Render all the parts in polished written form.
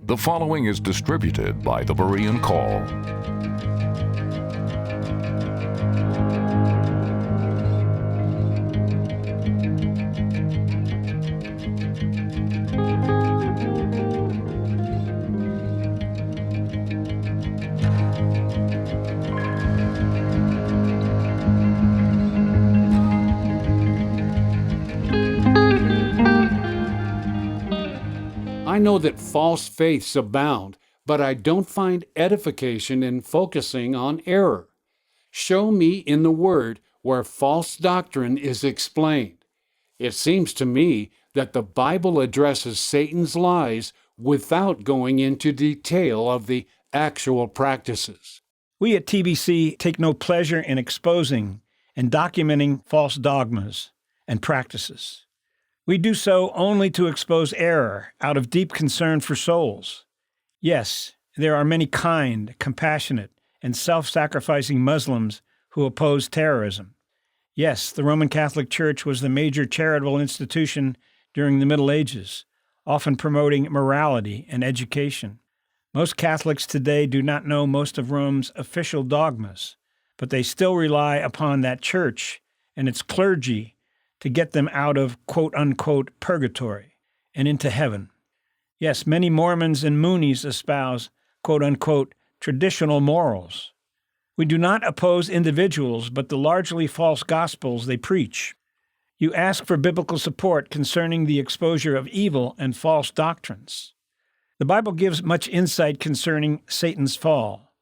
The following is distributed by the Berean Call. I know that false faiths abound, but I don't find edification in focusing on error. Show me in the Word where false doctrine is explained. It seems to me that the Bible addresses Satan's lies without going into detail of the actual practices. We at TBC take no pleasure in exposing and documenting false dogmas and practices. We do so only to expose error out of deep concern for souls. Yes, there are many kind, compassionate, and self-sacrificing Muslims who oppose terrorism. Yes, the Roman Catholic Church was the major charitable institution during the Middle Ages, often promoting morality and education. Most Catholics today do not know most of Rome's official dogmas, but they still rely upon that church and its clergy to get them out of quote-unquote purgatory and into heaven. Yes, many Mormons and Moonies espouse quote-unquote traditional morals. We do not oppose individuals, but the largely false gospels they preach. You ask for biblical support concerning the exposure of evil and false doctrines. The Bible gives much insight concerning Satan's fall.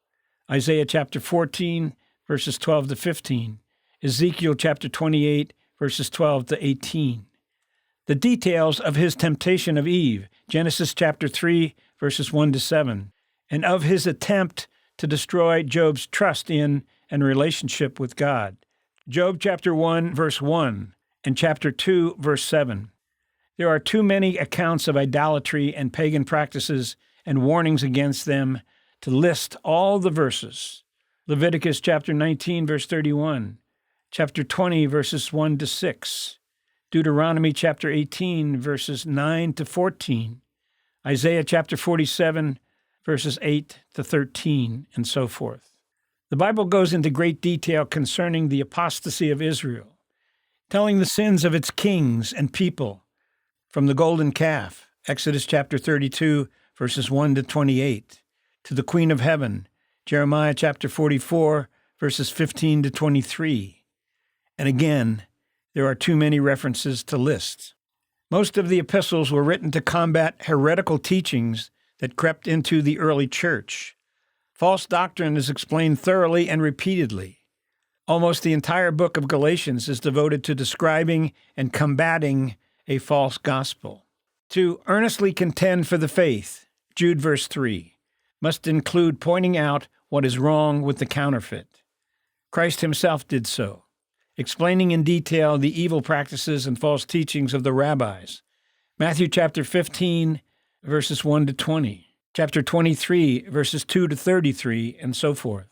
Isaiah chapter 14, verses 12 to 15, Ezekiel chapter 28, verses 12 to 18. The details of his temptation of Eve, Genesis chapter 3, verses 1 to 7, and of his attempt to destroy Job's trust in and relationship with God, Job chapter 1, verse 1, and chapter 2, verse 7. There are too many accounts of idolatry and pagan practices and warnings against them to list all the verses. Leviticus chapter 19, verse 31, chapter 20, verses 1 to 6, Deuteronomy chapter 18, verses 9 to 14, Isaiah chapter 47, verses 8 to 13, and so forth. The Bible goes into great detail concerning the apostasy of Israel, telling the sins of its kings and people from the golden calf, Exodus chapter 32, verses 1 to 28, to the Queen of Heaven, Jeremiah chapter 44, verses 15 to 23. And again, there are too many references to list. Most of the epistles were written to combat heretical teachings that crept into the early church. False doctrine is explained thoroughly and repeatedly. Almost the entire book of Galatians is devoted to describing and combating a false gospel. To earnestly contend for the faith, Jude verse 3, must include pointing out what is wrong with the counterfeit. Christ himself did so, explaining in detail the evil practices and false teachings of the rabbis. Matthew chapter 15, verses 1 to 20, chapter 23, verses 2 to 33, and so forth.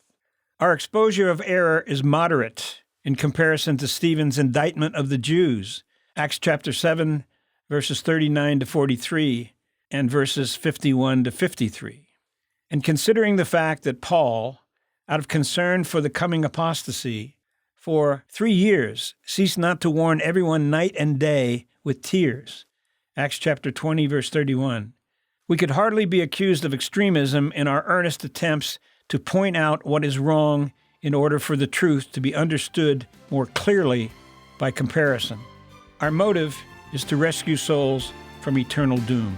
Our exposure of error is moderate in comparison to Stephen's indictment of the Jews, Acts chapter 7, verses 39 to 43, and verses 51 to 53. And considering the fact that Paul, out of concern for the coming apostasy, for 3 years ceased not to warn everyone night and day with tears, Acts chapter 20, verse 31, we could hardly be accused of extremism in our earnest attempts to point out what is wrong in order for the truth to be understood more clearly by comparison. Our motive is to rescue souls from eternal doom.